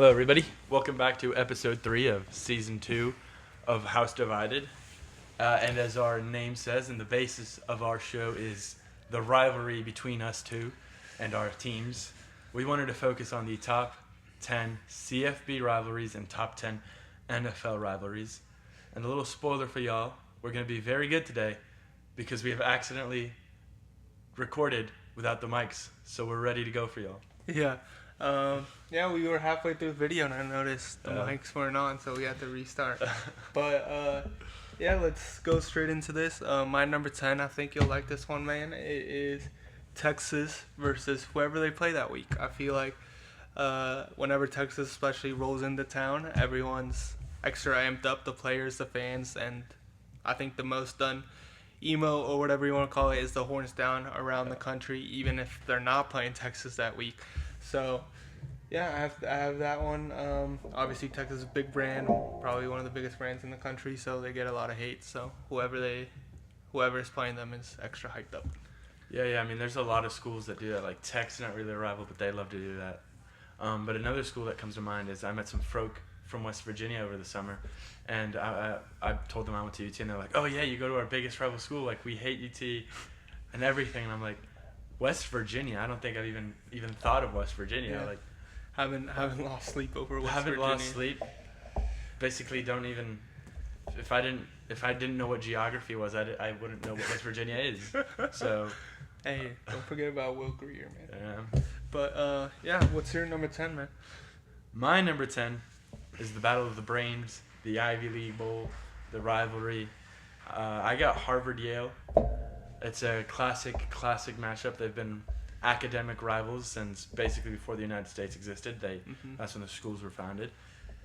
Hello, everybody. Welcome back to episode 3 of season 2 of House Divided. And as our name says, and the basis of our show is the rivalry between us two and our teams. We wanted to focus on the top 10 CFB rivalries and top 10 NFL rivalries. And a little spoiler for y'all, we're going to be very good today because we have accidentally recorded without the mics. So we're ready to go for y'all. Yeah. We were halfway through the video and I noticed the mics weren't on, so we had to restart. But, let's go straight into this. My number 10, I think you'll like this one, man. It is Texas versus whoever they play that week. I feel like whenever Texas especially rolls into town, everyone's extra amped up, the players, the fans, and I think the most done emo or whatever you want to call it is the horns down around the country, even if they're not playing Texas that week. So, yeah, I have that one. Obviously, Texas is a big brand, probably one of the biggest brands in the country, so they get a lot of hate. So whoever is playing them is extra hyped up. Yeah. I mean, there's a lot of schools that do that. Like Tech's not really a rival, but they love to do that. But another school that comes to mind is I met some folk from West Virginia over the summer, and I told them I went to UT, and they're like, "Oh yeah, you go to our biggest rival school. Like we hate UT and everything." And I'm like, West Virginia? I don't think I've even thought of West Virginia. Yeah. Like, haven't lost sleep over West Virginia. Haven't lost sleep. Basically, don't even. If I didn't know what geography was, I wouldn't know what West Virginia is. So. Hey, don't forget about Will Greer, man. Yeah. But what's your number 10, man? My number 10 is the Battle of the Brains, the Ivy League Bowl, the rivalry. I got Harvard-Yale. It's a classic matchup. They've been academic rivals since basically before the United States existed. That's when the schools were founded.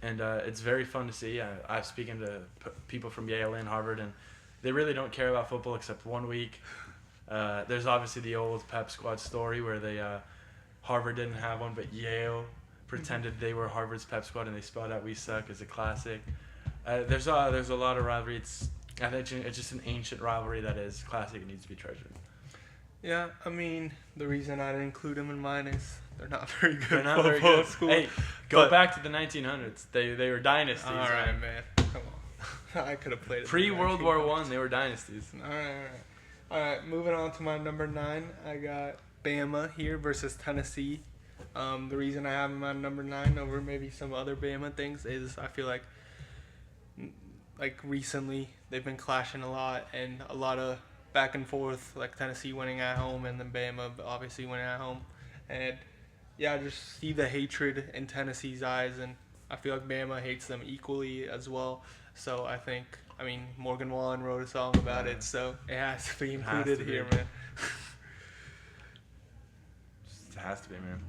And it's very fun to see. I've spoken to people from Yale and Harvard, and they really don't care about football except 1 week. There's obviously the old Pep Squad story where Harvard didn't have one, but Yale pretended they were Harvard's Pep Squad, and they spelled out "We suck" as a classic. There's a lot of rivalry. I think it's just an ancient rivalry that is classic and needs to be treasured. Yeah, I mean, the reason I didn't include them in mine is they're not very good. They're not very good. School. Hey, go back to the 1900s. They were dynasties. All right, man. Come on. I could have played it. Pre-World War I, they were dynasties. All right, moving on to my number 9. I got Bama here versus Tennessee. The reason I have them at number 9 over maybe some other Bama things is I feel like recently they've been clashing a lot and a lot of back and forth, like Tennessee winning at home and then Bama obviously winning at home. And I just see the hatred in Tennessee's eyes, and I feel like Bama hates them equally as well. So I mean, Morgan Wallen wrote a song about it, so it has to be included here, man. It has to be, man.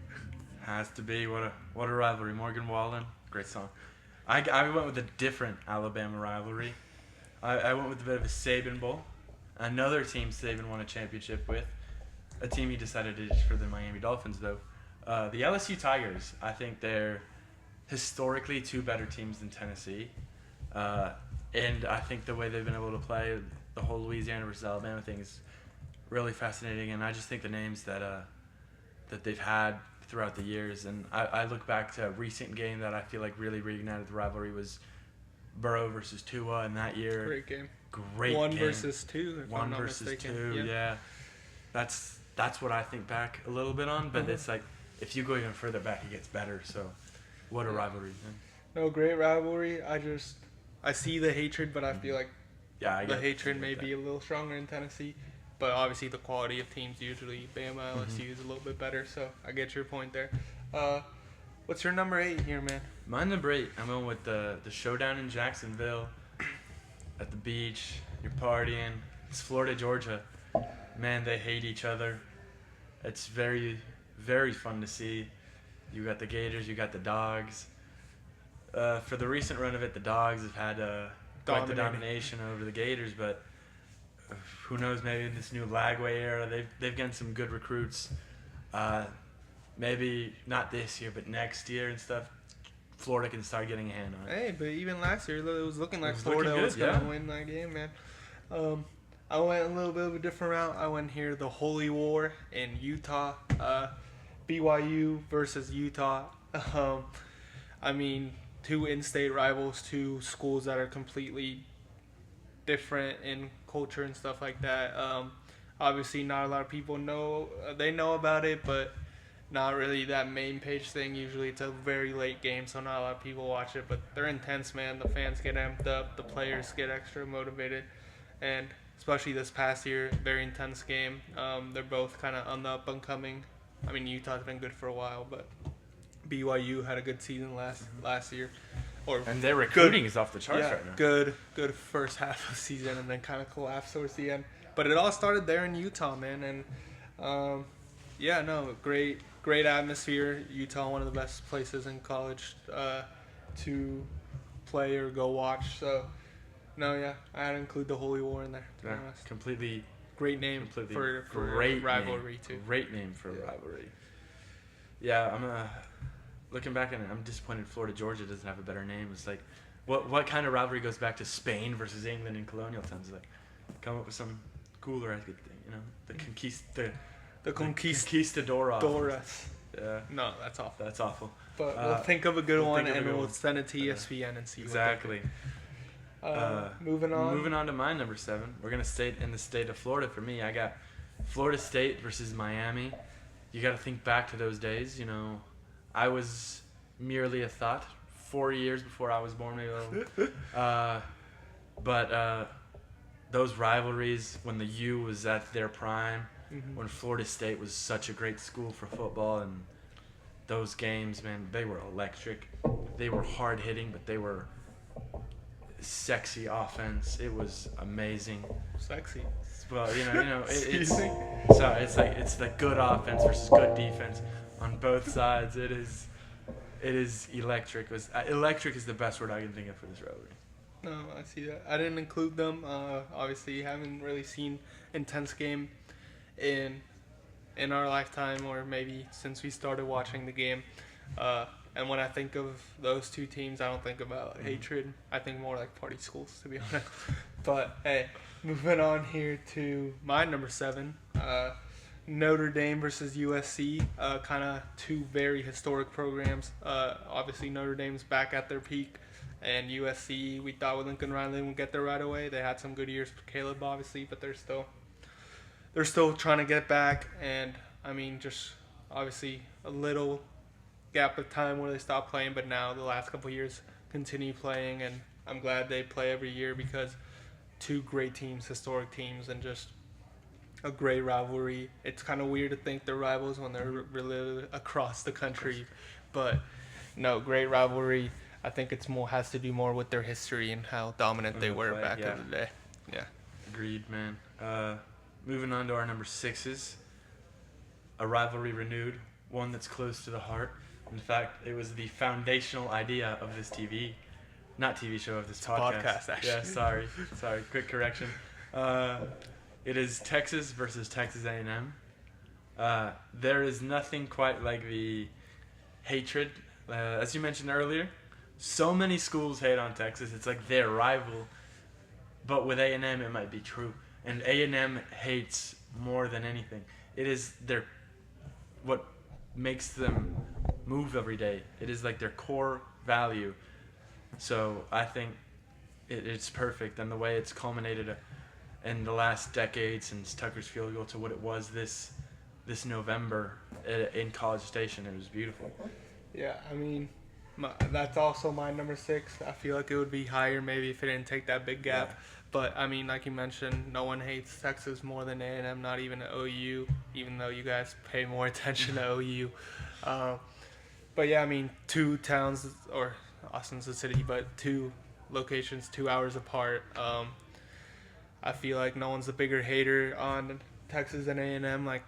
Has to be. What a rivalry. Morgan Wallen, great song. I went with a different Alabama rivalry. I went with a bit of a Saban Bowl. Another team Saban won a championship with. A team he decided to ditch for the Miami Dolphins, though. The LSU Tigers, I think they're historically 2 better teams than Tennessee. And I think the way they've been able to play the whole Louisiana versus Alabama thing is really fascinating. And I just think the names that they've had throughout the years. And I look back to a recent game that I feel like really reignited the rivalry was Burrow versus Tua in that year. Great game. Great 1 game. versus 2, if 1 I'm not versus mistaken. 2, yeah. That's what I think back a little bit on. But it's like, if you go even further back, it gets better. So, what a rivalry. Man. No, great rivalry. I see the hatred, but I feel like the hatred may be a little stronger in Tennessee. But obviously the quality of teams usually, Bama, LSU is a little bit better. So I get your point there. What's your number 8 here, man? My number 8, I'm going with the showdown in Jacksonville at the beach. You're partying. It's Florida, Georgia. Man, they hate each other. It's very, very fun to see. You got the Gators, you got the Dogs. For the recent run of it, the Dogs have had quite the domination over the Gators, but who knows, maybe in this new Lagway era, they've gotten some good recruits. Maybe not this year, but next year and stuff, Florida can start getting a hand on it. Hey, but even last year, it was looking like Florida was going to win that game, man. I went a little bit of a different route. I went here, the Holy War in Utah. BYU versus Utah. I mean, two in-state rivals, two schools that are completely different in culture and stuff like that. Obviously, not a lot of people know. They know about it, but not really that main page thing. Usually, it's a very late game, so not a lot of people watch it. But they're intense, man. The fans get amped up. The players get extra motivated, and especially this past year, very intense game. They're both kind of on the up and coming. I mean, Utah's been good for a while, but BYU had a good season last year. And their recruiting is off the charts right now. Good first half of the season, and then kind of collapsed towards the end. But it all started there in Utah, man, and great atmosphere. Utah, one of the best places in college to play or go watch. So, I had to include the Holy War in there. To be honest. Completely great name for great rivalry name. too. Great name for rivalry. Yeah, looking back on it, I'm disappointed Florida Georgia doesn't have a better name. It's like, what kind of rivalry goes back to Spain versus England in colonial times? Like, come up with some cooler, I could think. The Conquistador. Doras. Yeah. No, that's awful. That's awful. But we'll think of a good one, and we'll send it to ESPN and see. Exactly. Moving on. Moving on to my number 7. We're gonna stay in the state of Florida. For me, I got Florida State versus Miami. You got to think back to those days. I was merely a thought 4 years before I was born, maybe. But those rivalries when the U was at their prime, when Florida State was such a great school for football, and those games, man, they were electric. They were hard hitting, but they were sexy offense. It was amazing. Sexy. Well, it's the good offense versus good defense on both sides. It is electric. Electric is the best word I can think of for this rivalry. No, I see that. I didn't include them. Obviously, haven't really seen intense game in our lifetime, or maybe since we started watching the game. And when I think of those two teams, I don't think about hatred. I think more like party schools, to be honest. But hey, moving on here to my number 7, Notre Dame versus USC. Kind of two very historic programs. Obviously, Notre Dame's back at their peak, and USC, we thought with Lincoln Riley would get there right away. They had some good years for Caleb, obviously, but they're still trying to get back. And I mean, just obviously a little gap of time where they stopped playing, but now the last couple of years continue playing, and I'm glad they play every year because two great teams, historic teams, and just a great rivalry. It's kind of weird to think they're rivals when they're really across the country, but no, great rivalry. I think it's has to do more with their history and how dominant they were back in the day. Yeah. Agreed, man. Moving on to our number 6s, a rivalry renewed, one that's close to the heart. In fact, it was the foundational idea of this not TV show, of this podcast. Actually. Yeah, sorry, quick correction. It is Texas versus Texas A&M. There is nothing quite like the hatred. As you mentioned earlier, so many schools hate on Texas. It's like their rival. But with A&M, it might be true. And A&M hates more than anything. It is what makes them move every day. It is like their core value. So I think it's perfect. And the way it's culminated in the last decade since Tucker's field goal to what it was this November in College Station, it was beautiful. Yeah, I mean, that's also my number 6. I feel like it would be higher maybe if it didn't take that big gap. Yeah. But, I mean, like you mentioned, no one hates Texas more than A&M, not even OU, even though you guys pay more attention to OU. But, yeah, I mean, two towns, or Austin's a city, but two locations 2 hours apart. I feel like no one's a bigger hater on Texas than A&M. Like,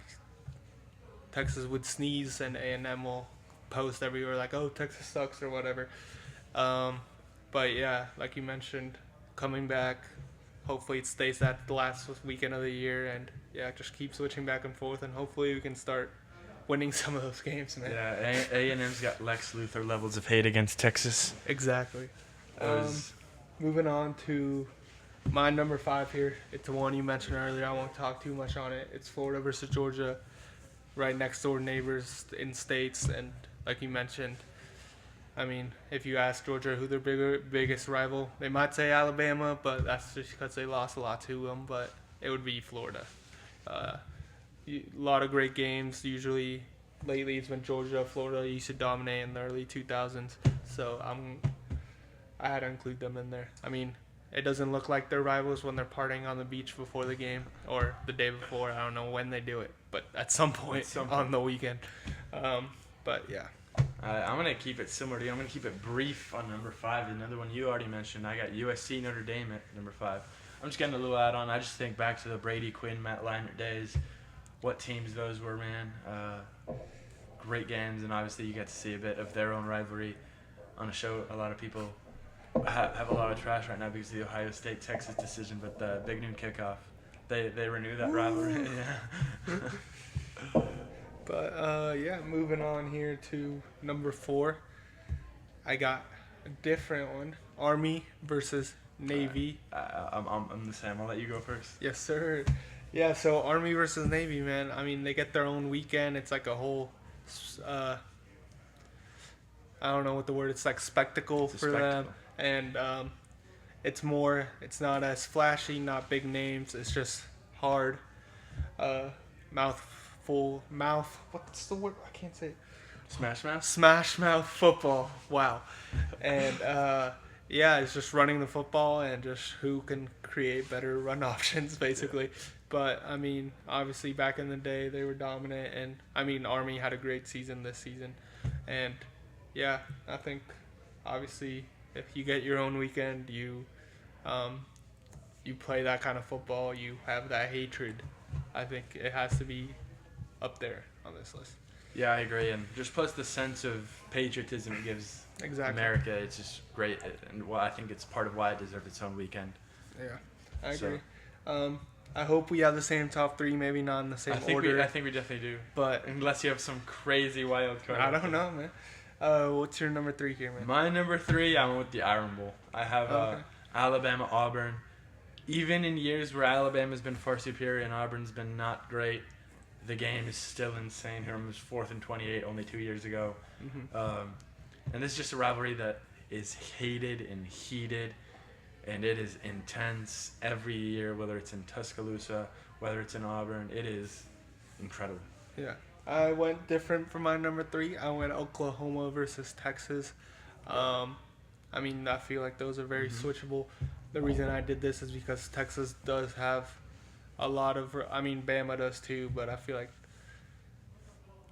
Texas would sneeze and A&M will post everywhere like, oh, Texas sucks or whatever. But, yeah, like you mentioned, coming back, hopefully it stays that the last weekend of the year, and, yeah, just keep switching back and forth, and hopefully we can start winning some of those games, man. Yeah, A&M's got Lex Luthor levels of hate against Texas. Exactly. Moving on to my number 5 here. It's the one you mentioned earlier. I won't talk too much on it. It's Florida versus Georgia, right next door neighbors in states. And like you mentioned, I mean, if you ask Georgia who their biggest rival, they might say Alabama, but that's just because they lost a lot to them. But it would be Florida. A lot of great games. Usually, lately it's been Georgia, Florida used to dominate in the early 2000s. So I had to include them in there. I mean, it doesn't look like they're rivals when they're partying on the beach before the game or the day before. I don't know when they do it, but at some point on the weekend. But yeah. I'm going to keep it similar to you. I'm going to keep it brief on number 5. Another one you already mentioned. I got USC Notre Dame at number 5. I'm just getting a little add-on. I just think back to the Brady Quinn, Matt Leinart days. What teams those were, man. Great games, and obviously you get to see a bit of their own rivalry on a show. A lot of people have a lot of trash right now because of the Ohio State-Texas decision, but the Big Noon Kickoff, they renew that rivalry. Yeah. But yeah, moving on here to number 4. I got a different one. Army versus Navy. I'm the same. I'll let you go first. Yes, sir. Yeah, so Army versus Navy, man. I mean, they get their own weekend. It's like a whole, I don't know what the word. It's like spectacle for them, and it's not as flashy, not big names. It's just hard, what's the word? I can't say it. Smash mouth football. Wow. And yeah, it's just running the football and just who can create better run options, basically. But I mean, obviously back in the day they were dominant, and I mean Army had a great season this season, and yeah, I think obviously if you get your own weekend, you play that kind of football, you have that hatred. I think it has to be up there on this list. Yeah, I agree, and just plus the sense of patriotism it gives America. It's just great, and I think it's part of why it deserves its own weekend. Yeah, I agree. I hope we have the same top 3, maybe not in the same order. I think we definitely do. But unless you have some crazy wild card. I don't know, man. What's your number 3 here, man? My number 3, I went with the Iron Bowl. I have Alabama, Auburn. Even in years where Alabama's been far superior and Auburn's been not great, the game is still insane. Here it was 4th and 28 only 2 years ago. Mm-hmm. And this is just a rivalry that is hated and heated. And it is intense every year, whether it's in Tuscaloosa, whether it's in Auburn. It is incredible. Yeah. I went different for my number 3. I went Oklahoma versus Texas. I mean, I feel like those are very switchable. The reason I did this is because Texas does have a lot of... I mean, Bama does too, but I feel like...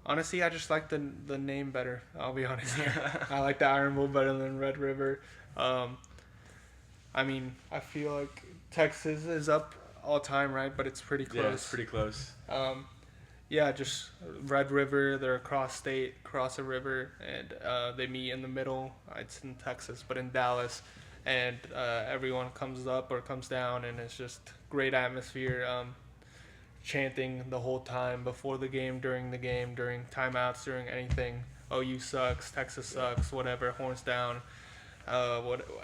Honestly, I just like the name better, I'll be honest. I like the Iron Bowl better than Red River. I mean, I feel like Texas is up all time, right? But it's pretty close. Yeah, it's pretty close. Yeah, just Red River, they're across state, cross a river, and they meet in the middle. It's in Texas, but in Dallas. And everyone comes up or comes down, and it's just great atmosphere. Chanting the whole time, before the game, during timeouts, during anything. OU sucks, Texas sucks, whatever, horns down.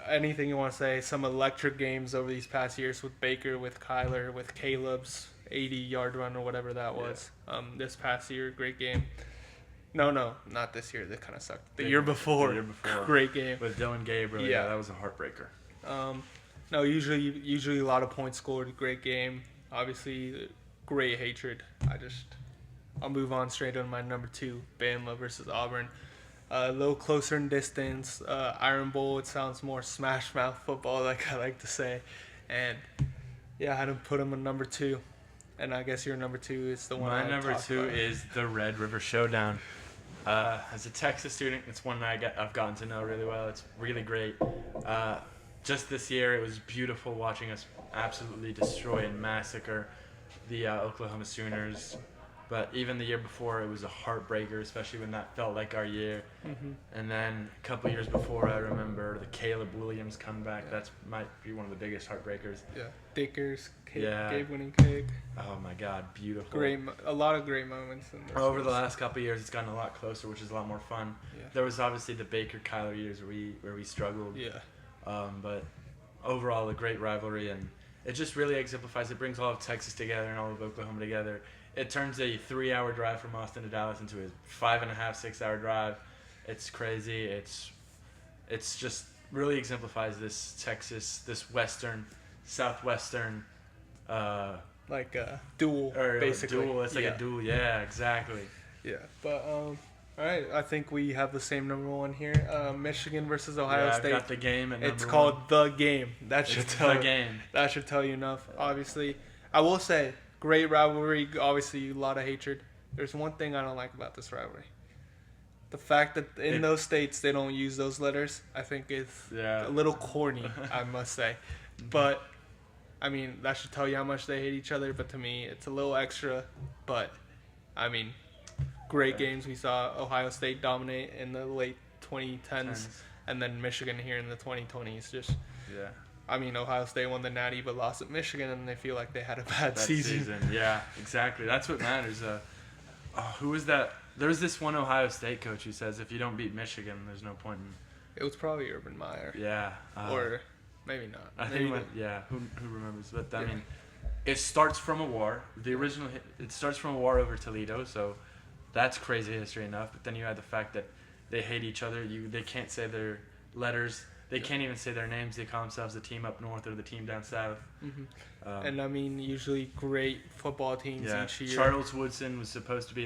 Anything you want to say. Some electric games over these past years with Baker, with Kyler, with Caleb's 80-yard run or whatever that was. This past year, great game. No, not this year. That kind of sucked. The year before, great game with Dylan Gabriel. Yeah, that was a heartbreaker. No, usually a lot of points scored. Great game. Obviously, great hatred. I'll move on straight on my number 2, Bama versus Auburn. A little closer in distance. Iron Bowl, it sounds more smash mouth football, like I like to say. And yeah, I had to put him in number 2. And I guess your number 2 is the one. My number 2 is the Red River Showdown. As a Texas student, it's one I've gotten to know really well. It's really great. Just this year, it was beautiful watching us absolutely destroy and massacre the Oklahoma Sooners. But even the year before, it was a heartbreaker, especially when that felt like our year. Mm-hmm. And then a couple years before, I remember the Caleb Williams comeback. That might be one of the biggest heartbreakers. Yeah, Dickers, Gabe winning kick. Oh my God, beautiful! A lot of great moments. Over the last couple of years, it's gotten a lot closer, which is a lot more fun. Yeah. There was obviously the Baker Kyler years where we struggled. Yeah. But overall, a great rivalry, and it just really exemplifies. It brings all of Texas together and all of Oklahoma together. It turns a 3-hour drive from Austin to Dallas into a 5.5, 6-hour drive. It's crazy. It's it's just really exemplifies this Texas, this Western, Southwestern, Like a duel, or basically. duel. It's like a duel. Yeah, exactly. Yeah, but all right. I think we have the same number one here. Michigan versus Ohio Yeah, State. I've got the game at It's number called one. The Game. That should It's tell the game. That should tell you enough. Obviously, I will say great rivalry. Obviously, a lot of hatred. There's one thing I don't like about this rivalry. The fact that in those states they don't use those letters, I think is a little corny, I must say. But I mean, that should tell you how much they hate each other. But to me, it's a little extra. But I mean, great games. We saw Ohio State dominate in the late 2010s, and then Michigan here in the 2020s. Just I mean, Ohio State won the Natty but lost at Michigan, and they feel like they had a bad season. Yeah, exactly. That's what matters. Who was that? There's this one Ohio State coach who says if you don't beat Michigan, there's no point in. It was probably Urban Meyer. Yeah. Or maybe not. I think. Who remembers? But I mean, it starts from a war. The original. It starts from a war over Toledo, so that's crazy history enough. But then you add the fact that they hate each other. They can't say their letters. They can't even say their names. They call themselves the team up north or the team down south. Mm-hmm. And I mean, usually great football teams each year. Charles Woodson was supposed to be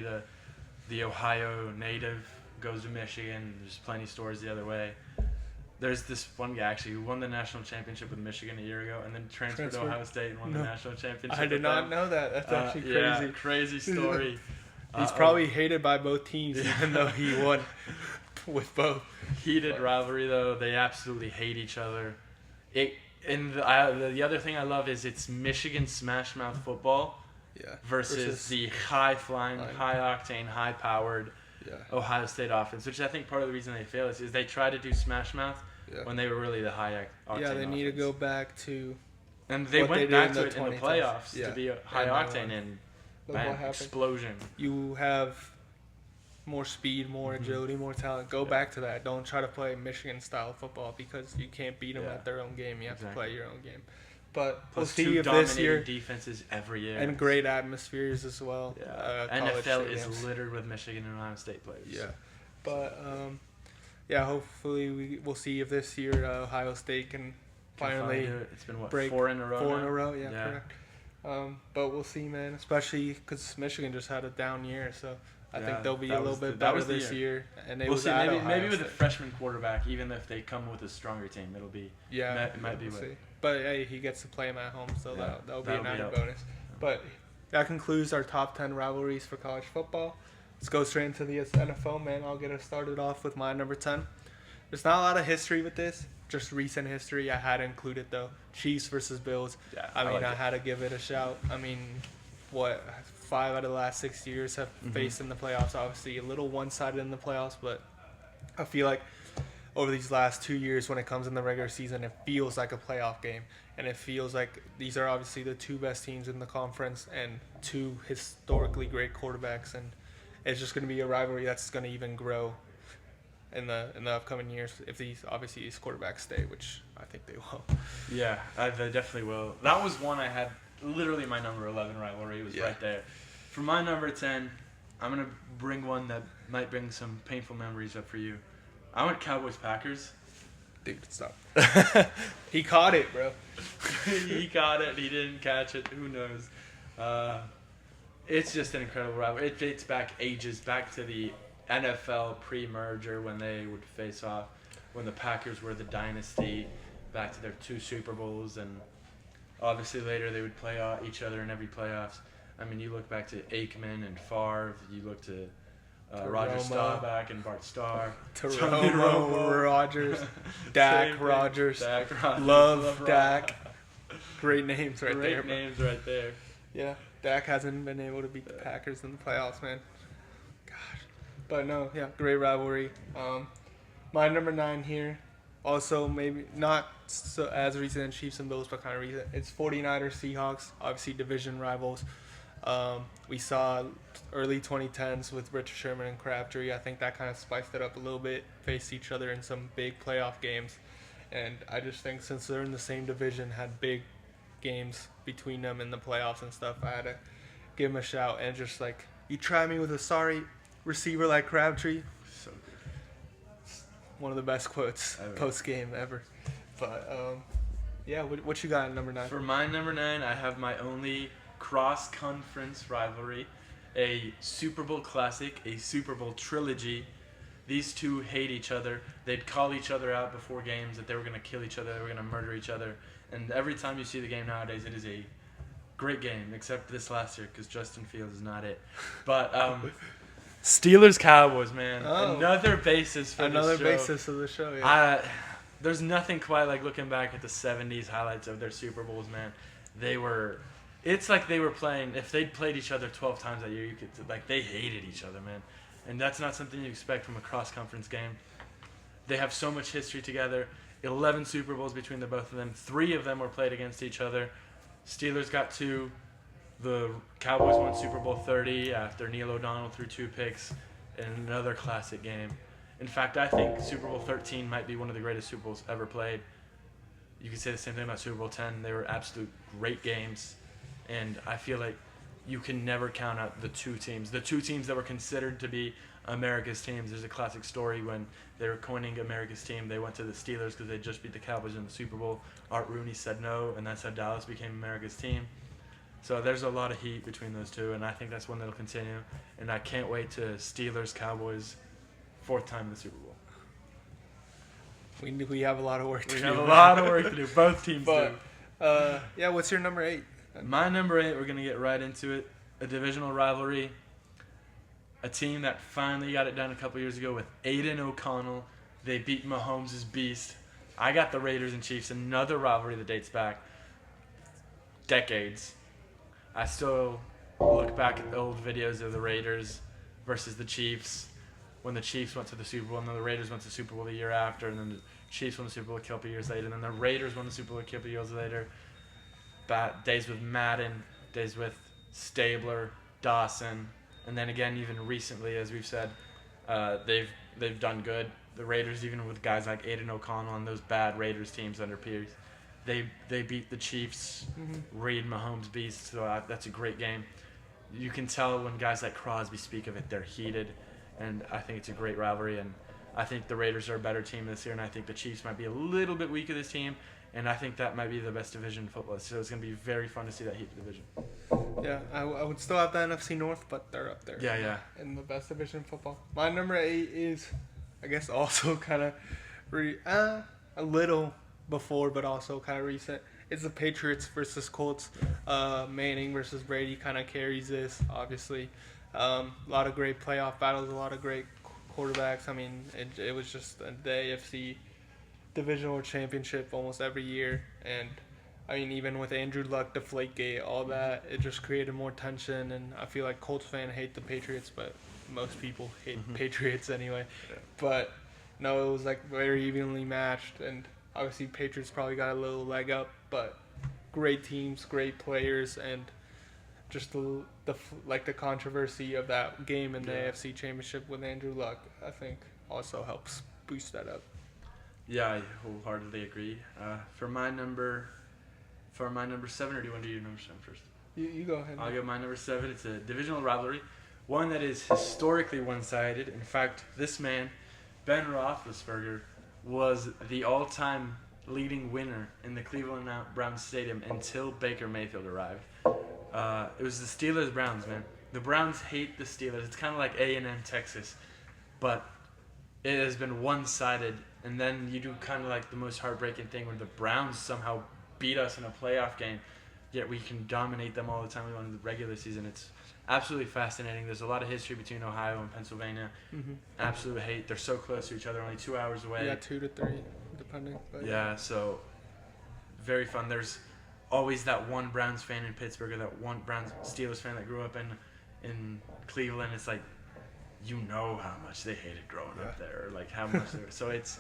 the Ohio native, goes to Michigan. There's plenty of stories the other way. There's this one guy actually who won the national championship with Michigan a year ago and then transferred to Ohio State and won the national championship. I did not know that. That's actually crazy. Yeah, crazy story. He's probably hated by both teams, even though he won with both. Heated rivalry, though. They absolutely hate each other. The other thing I love is it's Michigan smash mouth football versus the high-flying, high-octane, high-powered Ohio State offense, which I think part of the reason they fail is they try to do smash mouth when they were really the high-octane they need to go back to and they went back to it in the playoffs to be a high-octane and bam, explosion. You have more speed, more agility, more talent. Go back to that. Don't try to play Michigan-style football because you can't beat them at their own game. You have to play your own game. But we'll see if this year defenses every year and great atmospheres as well. NFL is littered with Michigan and Ohio State players. Yeah, but hopefully we'll see if this year Ohio State can finally it's been break 4 in a row. 4 in a row, correct. But we'll see, man. Especially because Michigan just had a down year, so I think they'll be a little bit better this year. And we'll see. Maybe with a freshman quarterback, even if they come with a stronger team, it'll be it might be. But hey, he gets to play him at home, so that'll be an added bonus. But that concludes our top 10 rivalries for college football. Let's go straight into the NFL, man. I'll get us started off with my number 10. There's not a lot of history with this, just recent history. I had to include it though. Chiefs versus Bills. Yeah, I had to give it a shout. I mean, 5 out of the last 6 years have faced in the playoffs. Obviously, a little one-sided in the playoffs, but I feel like over these last 2 years, when it comes in the regular season, it feels like a playoff game, and it feels like these are obviously the two best teams in the conference and two historically great quarterbacks, and it's just going to be a rivalry that's going to even grow in the upcoming years if these quarterbacks stay, which I think they will. Yeah, they definitely will. That was one I had. Literally, my number 11 rivalry was right there. For my number 10, I'm gonna bring one that might bring some painful memories up for you. I went Cowboys-Packers. Dude, stop. He caught it, bro. He caught it. He didn't catch it. Who knows? It's just an incredible rivalry. It dates back ages, back to the NFL pre-merger when they would face off, when the Packers were the dynasty, back to their 2 Super Bowls, and obviously later they would play each other in every playoffs. I mean, you look back to Aikman and Favre. You look to Roger Staubach and Bart Starr. Romo, Rogers, Dak Rogers. Love Dak. Great names right there. Great names right there. Yeah, Dak hasn't been able to beat the Packers in the playoffs, man. Gosh. But no, great rivalry. My number 9 here, also maybe not so as recent as Chiefs and Bills, but kind of recent. It's 49ers Seahawks, obviously division rivals. We saw early 2010s with Richard Sherman and Crabtree. I think that kind of spiced it up a little bit, faced each other in some big playoff games. And I just think since they're in the same division, had big games between them in the playoffs and stuff, I had to give them a shout. And just like, you try me with a sorry receiver like Crabtree, one of the best quotes post game ever. But yeah, what you got at number 9? For my number 9, I have my only cross-conference rivalry, a Super Bowl classic, a Super Bowl trilogy. These two hate each other. They'd call each other out before games that they were going to kill each other, they were going to murder each other. And every time you see the game nowadays, it is a great game, except this last year because Justin Fields is not it. But Steelers-Cowboys, man. Another basis for another this show. basis of the show, yeah. There's nothing quite like looking back at the 70s highlights of their Super Bowls, man. It's like they were playing, if they'd played each other 12 times that year, you could, like, they hated each other, man. And that's not something you expect from a cross-conference game. They have so much history together. 11 Super Bowls between the both of them. 3 of them were played against each other. Steelers got 2. The Cowboys won Super Bowl 30 after Neil O'Donnell threw 2 picks in another classic game. In fact, I think Super Bowl 13 might be one of the greatest Super Bowls ever played. You could say the same thing about Super Bowl 10. They were absolute great games. And I feel like you can never count out the two teams. The two teams that were considered to be America's teams. There's a classic story when they were coining America's team. They went to the Steelers because they just beat the Cowboys in the Super Bowl. Art Rooney said no, and that's how Dallas became America's team. So there's a lot of heat between those two, and I think that's one that'll continue. And I can't wait to Steelers-Cowboys, 4th time in the Super Bowl. We have a lot of work to do. We have a lot of work to do. Both teams do. Yeah, what's your number 8? My number 8, we're going to get right into it. A divisional rivalry. A team that finally got it done a couple years ago with Aiden O'Connell. They beat Mahomes' beast. I got the Raiders and Chiefs, another rivalry that dates back decades. I still look back at the old videos of the Raiders versus the Chiefs when the Chiefs went to the Super Bowl, and then the Raiders went to the Super Bowl the year after, and then the Chiefs won the Super Bowl a couple years later, and then the Raiders won the Super Bowl a couple years later. Days with Madden, days with Stabler, Dawson, and then again, even recently, as we've said, they've done good. The Raiders, even with guys like Aiden O'Connell and those bad Raiders teams under Pierce, they beat the Chiefs, Reid Mahomes beast, so that's a great game. You can tell when guys like Crosby speak of it, they're heated, and I think it's a great rivalry, and I think the Raiders are a better team this year, and I think the Chiefs might be a little bit weaker this team, and I think that might be the best division in football, so it's going to be very fun to see that heat division. Yeah, I would still have the NFC North, but they're up there. Yeah. In the best division in football. My number 8 is, I guess, also kind of a little before, but also kind of recent. It's the Patriots versus Colts. Manning versus Brady kind of carries this, obviously. A lot of great playoff battles, a lot of great quarterbacks. I mean, it was just the AFC divisional championship almost every year. And, I mean, even with Andrew Luck, Deflategate, all that, it just created more tension. And I feel like Colts fans hate the Patriots, but most people hate Patriots anyway. Yeah. But, no, it was, like, very evenly matched. And obviously, Patriots probably got a little leg up, but great teams, great players, and just the controversy of that game in the AFC Championship with Andrew Luck, I think, also helps boost that up. Yeah, I wholeheartedly agree. For my number 7, or do you want to do your number 7 first? You go ahead. I'll go my number 7. It's a divisional rivalry, one that is historically one-sided. In fact, this man, Ben Roethlisberger, was the all-time leading winner in the Cleveland Browns Stadium until Baker Mayfield arrived. It was the Steelers-Browns, man. The Browns hate the Steelers. It's kind of like A&M Texas, but it has been one-sided. And then you do kind of like the most heartbreaking thing where the Browns somehow beat us in a playoff game, yet we can dominate them all the time we want in the regular season. It's absolutely fascinating. There's a lot of history between Ohio and Pennsylvania. Absolute hate. They're so close to each other, only 2 hours away. Yeah, 2 to 3, depending. But yeah, so very fun. There's always that one Browns fan in Pittsburgh or that one Steelers fan that grew up in Cleveland. It's like, you know how much they hated growing up there, or like how much they were. So it's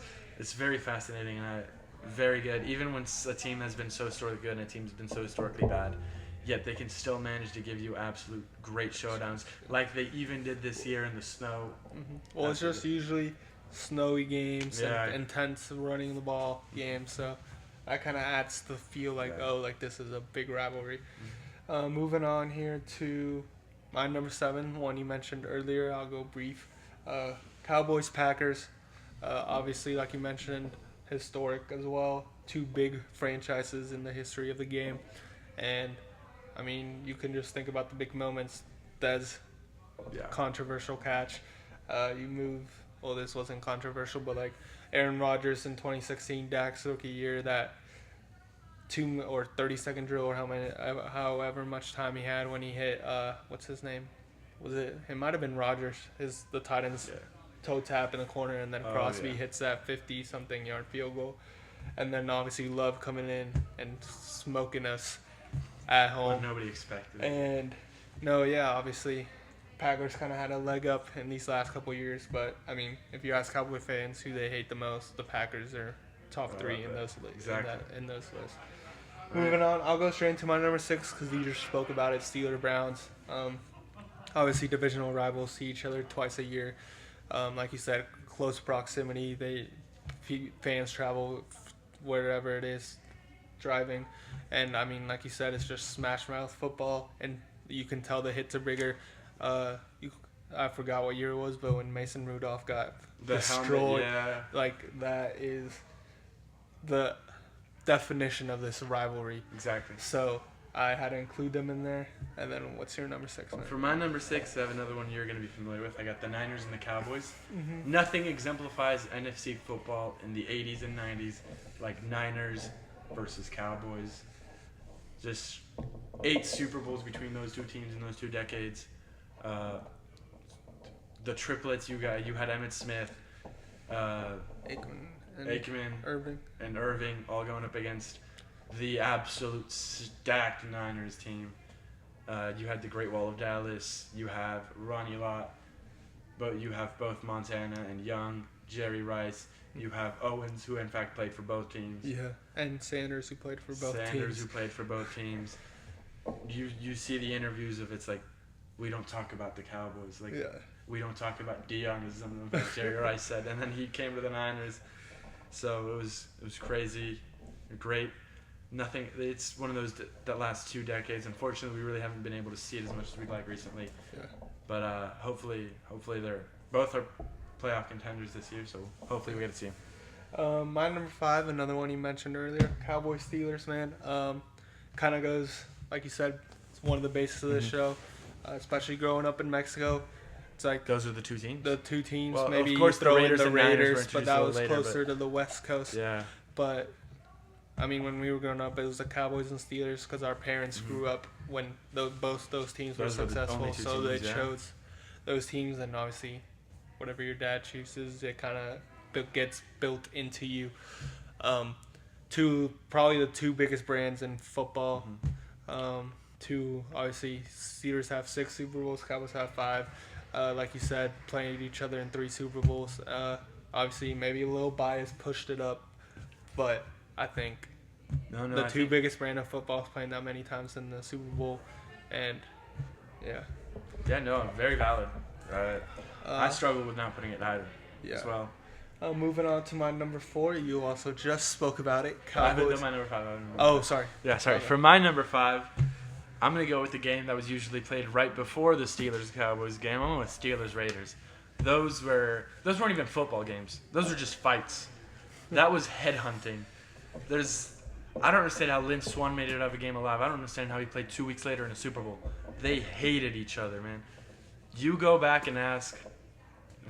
very fascinating and very good. Even when a team has been so historically good and a team's been so historically bad, yet they can still manage to give you absolute great showdowns, like they even did this year in the snow. Well, it's just usually snowy games and intense running the ball games, so that kind of adds the feel like, this is a big rivalry. Moving on here to my number 7, one you mentioned earlier. I'll go brief. Cowboys, Packers. Obviously, like you mentioned, historic as well. Two big franchises in the history of the game. And, I mean, you can just think about the big moments. Dez, Yeah. controversial catch. You move, well, this wasn't controversial, but like Aaron Rodgers in 2016, Dak's rookie year, that 30-second drill or however much time he had when he hit, what's his name? It might have been Rodgers, the tight end's toe tap in the corner, and then Crosby hits that 50-something yard field goal. And then obviously Love coming in and smoking us at home. What nobody expected. And no, yeah, obviously Packers kind of had a leg up in these last couple years, but I mean, if you ask Cowboy fans who they hate the most, the Packers are top three in those lists. Exactly. In those lists. Moving on, I'll go straight into my number 6 because you just spoke about it. Steelers Browns. Obviously, divisional rivals see each other twice a year. Like you said, close proximity. Fans travel wherever it is, driving, and I mean, like you said, it's just smash mouth football, and you can tell the hits are bigger. I forgot what year it was, but when Mason Rudolph got destroyed, like that is the definition of this rivalry. Exactly. So I had to include them in there. And then what's your number 6? For my number 6, I have another one you're going to be familiar with. I got the Niners and the Cowboys. Mm-hmm. Nothing exemplifies NFC football in the 80s and 90s like Niners versus Cowboys. Just 8 Super Bowls between those two teams in those 2 decades. The triplets you had Emmitt Smith, Aikman, and Irving all going up against the absolute stacked Niners team. You had the Great Wall of Dallas. You have Ronnie Lott, but you have both Montana and Young, Jerry Rice. You have Owens, who in fact played for both teams. Yeah, and Sanders, who played for both teams. Sanders, who played for both teams. You see the interviews of it's like, we don't talk about the Cowboys. Like, we don't talk about Dion, as something like Jerry Rice said. And then he came to the Niners. So it was crazy, great. Nothing. It's one of those that last 2 decades. Unfortunately, we really haven't been able to see it as much as we'd like recently. Yeah. But hopefully they're both are playoff contenders this year. So hopefully we get to see them. My number 5, another one you mentioned earlier, Cowboys Steelers, man. Kind of goes like you said. It's one of the bases of this show, especially growing up in Mexico. It's like those are the 2 teams. The 2 teams. Well, maybe of course, throw the Raiders in the Raiders, but that was later, closer to the West Coast. Yeah. But I mean, when we were growing up, it was the Cowboys and Steelers because our parents grew up when both those teams were successful, so they chose those teams, and obviously, whatever your dad chooses, it kind of gets built into you. Probably the 2 biggest brands in football. Obviously, Steelers have 6 Super Bowls, Cowboys have 5. Like you said, playing each other in 3 Super Bowls. Obviously, maybe a little bias pushed it up, but I think the 2 biggest brand of football is playing that many times in the Super Bowl, and yeah. Yeah, no, very valid. I struggle with not putting it higher as well. Moving on to my number 4, you also just spoke about it. Cowboys. I haven't done my number 5. Sorry. Yeah, sorry. For my number 5, I'm going to go with the game that was usually played right before the Steelers-Cowboys game. I'm going with Steelers-Raiders. Those weren't even football games. Those were just fights. That was headhunting. I don't understand how Lynn Swann made it out of a game alive. I don't understand how he played 2 weeks later in a Super Bowl. They hated each other, man. You go back and ask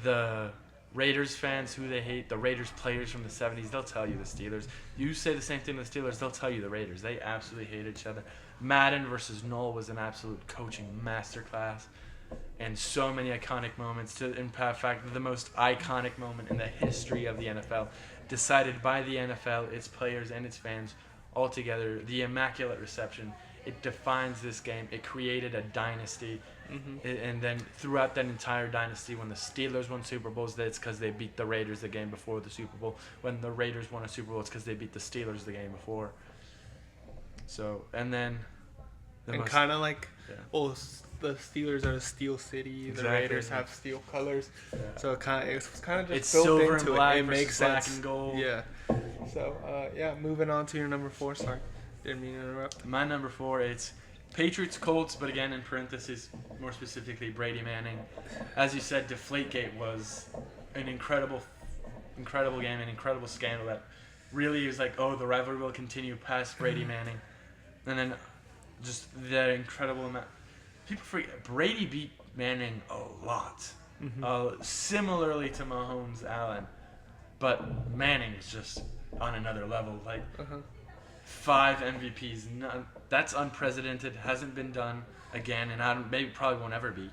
the Raiders fans who they hate, the Raiders players from the 70s, they'll tell you the Steelers. You say the same thing to the Steelers, they'll tell you the Raiders. They absolutely hate each other. Madden versus Knoll was an absolute coaching masterclass. And so many iconic moments. In fact, the most iconic moment in the history of the NFL, decided by the NFL, its players, and its fans all together. The Immaculate Reception. It defines this game. It created a dynasty. And then throughout that entire dynasty, when the Steelers won Super Bowls, it's because they beat the Raiders the game before the Super Bowl. When the Raiders won a Super Bowl, it's because they beat the Steelers the game before. So, and then... kind of like, the Steelers are a steel city. The Raiders have steel colors. Yeah. So it's kind of just it's built silver into and black it. It makes black sense. And gold. Yeah. So, moving on to your number 4. Sorry. Didn't mean to interrupt. My number 4, it's Patriots, Colts, but again in parentheses, more specifically Brady Manning. As you said, Deflategate was an incredible incredible game, an incredible scandal that really was like, oh, the rivalry will continue past Brady Manning, and then just the incredible amount. People forget Brady beat Manning a lot, similarly to Mahomes, Allen, but Manning is just on another level. Like 5 MVPs, that's unprecedented. Hasn't been done again, and maybe probably won't ever be.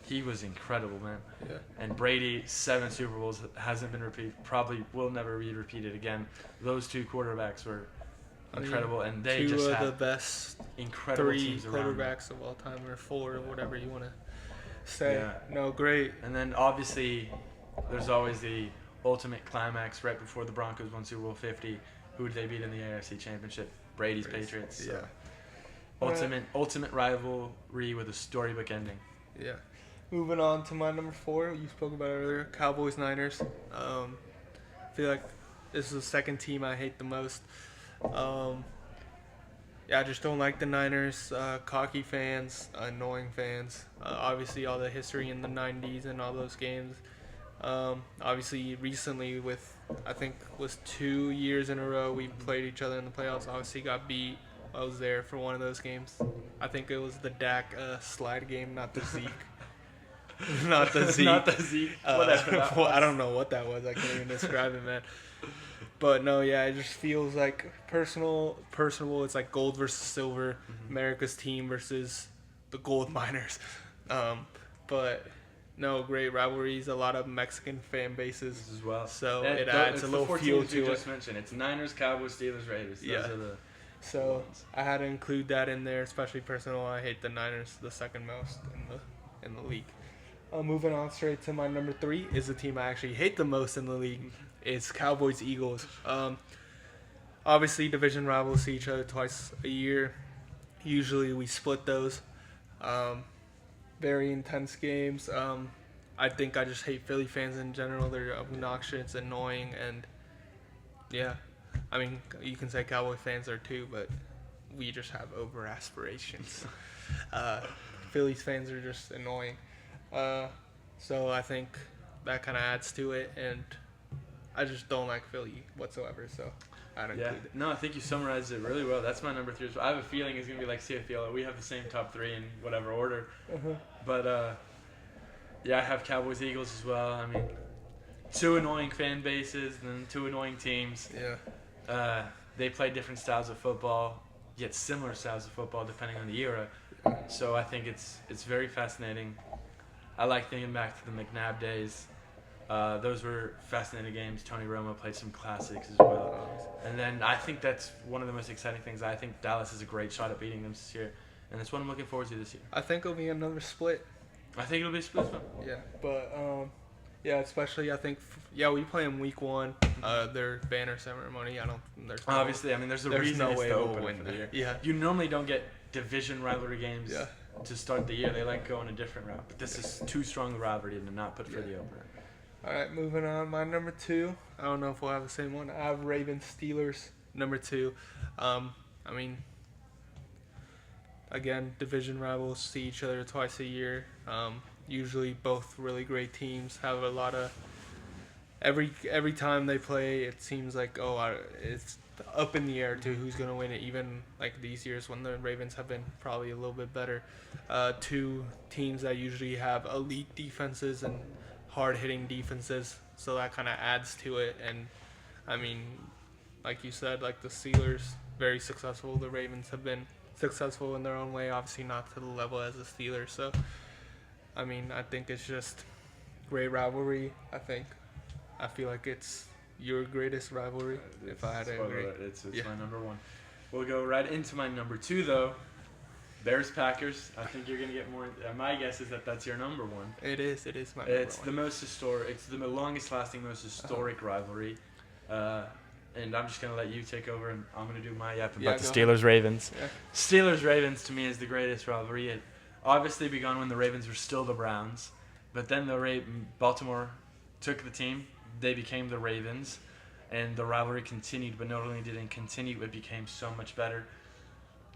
He was incredible, man. Yeah. And Brady, 7 Super Bowls, hasn't been repeated. Probably will never be repeated again. Those 2 quarterbacks were incredible, and they two just of had the best incredible 3 teams around them. quarterbacks of all time, or 4, or whatever you want to say. Yeah. No, great. And then obviously, there's always the ultimate climax right before the Broncos won Super Bowl 50. Who did they beat in the AFC Championship? Brady's Patriots. So. Yeah. Ultimate rivalry with a storybook ending. Yeah. Moving on to my number 4, you spoke about it earlier, Cowboys Niners. I feel like this is the second team I hate the most. I just don't like the Niners. Cocky fans, annoying fans. Obviously, all the history in the 90s and all those games. Obviously, recently I think was 2 years in a row we played each other in the playoffs. Obviously, got beat. I was there for one of those games. I think it was the Dak slide game, not the Zeke. Not the Zeke. Not the Zeke. Whatever that was. I don't know what that was. I can't even describe it, man. But no, yeah, it just feels like personal. It's like gold versus silver. America's team versus the gold miners. But no, great rivalries. A lot of Mexican fan bases as well. So it adds a little fuel to it. Just mentioned it's Niners, Cowboys, Steelers, Raiders. Those are the so ones. I had to include that in there, especially personal. I hate the Niners the second most in the league. Moving on straight to my number 3 is the team I actually hate the most in the league. It's Cowboys Eagles. Obviously, division rivals see each other twice a year. Usually, we split those. Very intense games. I think I just hate Philly fans in general. They're obnoxious, annoying, and yeah. I mean, you can say Cowboy fans are too, but we just have over aspirations. Phillies fans are just annoying. So I think that kind of adds to it, and I just don't like Philly whatsoever, so I don't include it. No, I think you summarized it really well. That's my number 3. I have a feeling it's going to be like CFL. We have the same top 3 in whatever order. But, I have Cowboys, Eagles as well. I mean, 2 annoying fan bases and then 2 annoying teams. Yeah. They play different styles of football, yet similar styles of football depending on the era. So I think it's very fascinating. I like thinking back to the McNabb days. Those were fascinating games. Tony Romo played some classics as well. And then I think that's one of the most exciting things. I think Dallas has a great shot at beating them this year. And that's what I'm looking forward to this year. I think it'll be another split. I think it'll be a split one. Yeah, but especially I think we play them week 1. Their banner ceremony. Obviously, I mean, there's reason no it's way the we'll opener win for the year. Yeah. You normally don't get division rivalry games Yeah. to start the year. They like go on a different route. But this is too strong a rivalry to not put for the opener. All right, moving on. My number 2. I don't know if we'll have the same one. I have Ravens Steelers number 2. I mean, again, division rivals see each other twice a year. Usually, both really great teams have a lot of. Every time they play, it seems like it's up in the air to who's gonna win it. Even like these years when the Ravens have been probably a little bit better. 2 teams that usually have elite defenses and hard-hitting defenses, so that kind of adds to it. And I mean, like you said, like the Steelers, very successful. The Ravens have been successful in their own way, obviously not to the level as the Steelers. So, I mean, I think it's just great rivalry. I feel like it's your greatest rivalry, if I had to agree. It's my number 1. We'll go right into my number 2, though. Bears-Packers. I think you're going to get more. My guess is that that's your number 1. It is my number 1. It's the most historic. It's the longest-lasting, most historic rivalry. And I'm just going to let you take over, and I'm going to do my yap about the Steelers-Ravens. Yeah. Steelers-Ravens, to me, is the greatest rivalry. It obviously began when the Ravens were still the Browns. But then Baltimore took the team. They became the Ravens. And the rivalry continued. But not only did it continue, it became so much better.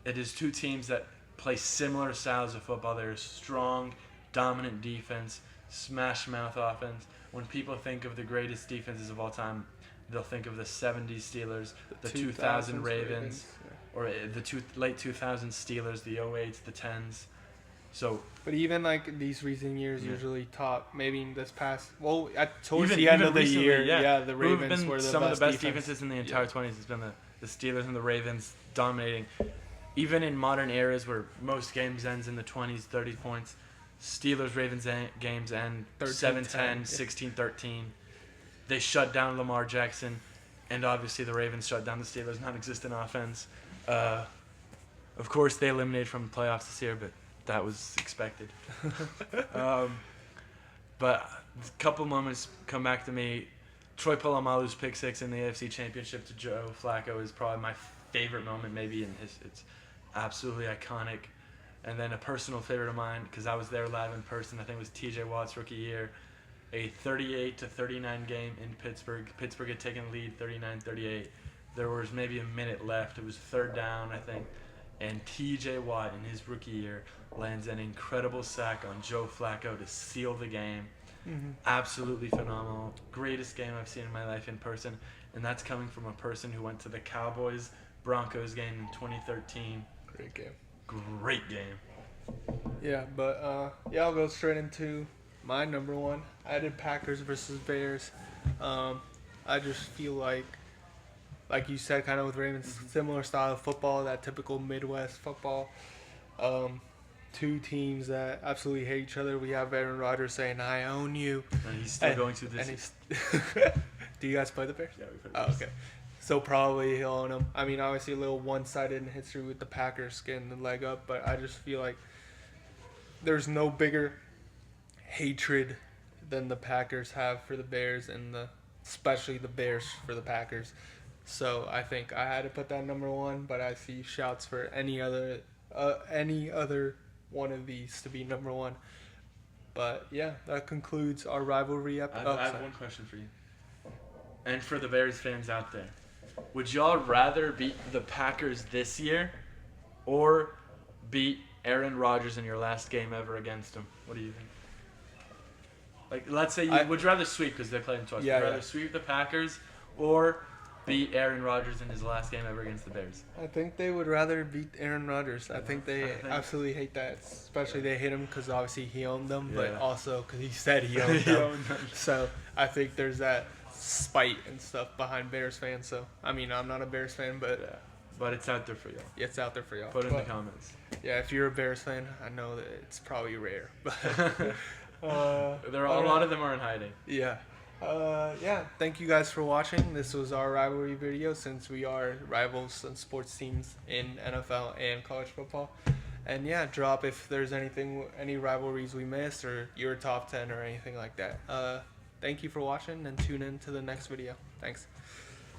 It is 2 teams that play similar styles of football. There's strong, dominant defense, smash mouth offense. When people think of the greatest defenses of all time, they'll think of the 70s Steelers, the 2000 Ravens, or the late 2000s Steelers, the 08s, the 10s. So, but even like these recent years, Yeah. usually top. Maybe this past. Well, towards even, the end even of the recently, year, the Who have Ravens been were the some best of the best defense. defenses in the entire 20s. It's been the Steelers and the Ravens dominating. Even in modern eras where most games ends in the 20s, 30 points, Steelers Ravens games end 7-10, 16-13. They shut down Lamar Jackson, and obviously the Ravens shut down the Steelers' non-existent offense. Of course, they eliminated from the playoffs this year, but that was expected. But a couple moments come back to me. Troy Polamalu's pick six in the AFC Championship to Joe Flacco is probably my favorite moment, maybe in his. It's absolutely iconic. And then a personal favorite of mine, because I was there live in person, I think it was T.J. Watt's rookie year, a 38-39 game in Pittsburgh. Pittsburgh had taken the lead 39-38. There was maybe a minute left. It was third down, I think. And T.J. Watt, in his rookie year, lands an incredible sack on Joe Flacco to seal the game. Mm-hmm. Absolutely phenomenal. Greatest game I've seen in my life in person. And that's coming from a person who went to the Cowboys-Broncos game in 2013. Great game. Great game. Yeah, but I'll go straight into my number one. I did Packers versus Bears. I just feel like you said, kind of with Ravens, similar style of football, that typical Midwest football. Two teams that absolutely hate each other. We have Aaron Rodgers saying, "I own you," And he's still going through this. Do you guys play the Bears? Yeah, we played Oh, okay. So probably he'll own them. I mean, obviously a little one-sided in history with the Packers getting the leg up, but I just feel like there's no bigger hatred than the Packers have for the Bears, and especially the Bears for the Packers. So I think I had to put that number one, but I see shouts for any other one of these to be number one. But yeah, that concludes our rivalry episode. I have one question for you, and for the Bears fans out there. Would y'all rather beat the Packers this year or beat Aaron Rodgers in your last game ever against him? What do you think? Like, let's say would you rather sweep, because they played him twice. Yeah, Would you rather sweep the Packers or beat Aaron Rodgers in his last game ever against the Bears? I think they would rather beat Aaron Rodgers. I think they absolutely hate that. Especially they hate him because obviously he owned them, but also because he said he owned them. So I think there's that spite and stuff behind Bears fans. So I mean, I'm not a Bears fan, but but it's out there for y'all. It's out there for y'all. Put it in the comments. Yeah, if you're a Bears fan, I know that it's probably rare, but There are a lot of them are in hiding. Yeah. Thank you guys for watching. This was our rivalry video, since we are rivals and sports teams in NFL and college football. And yeah, drop if there's any rivalries we missed, or your top 10 or anything like that. Thank you for watching, and tune in to the next video. Thanks.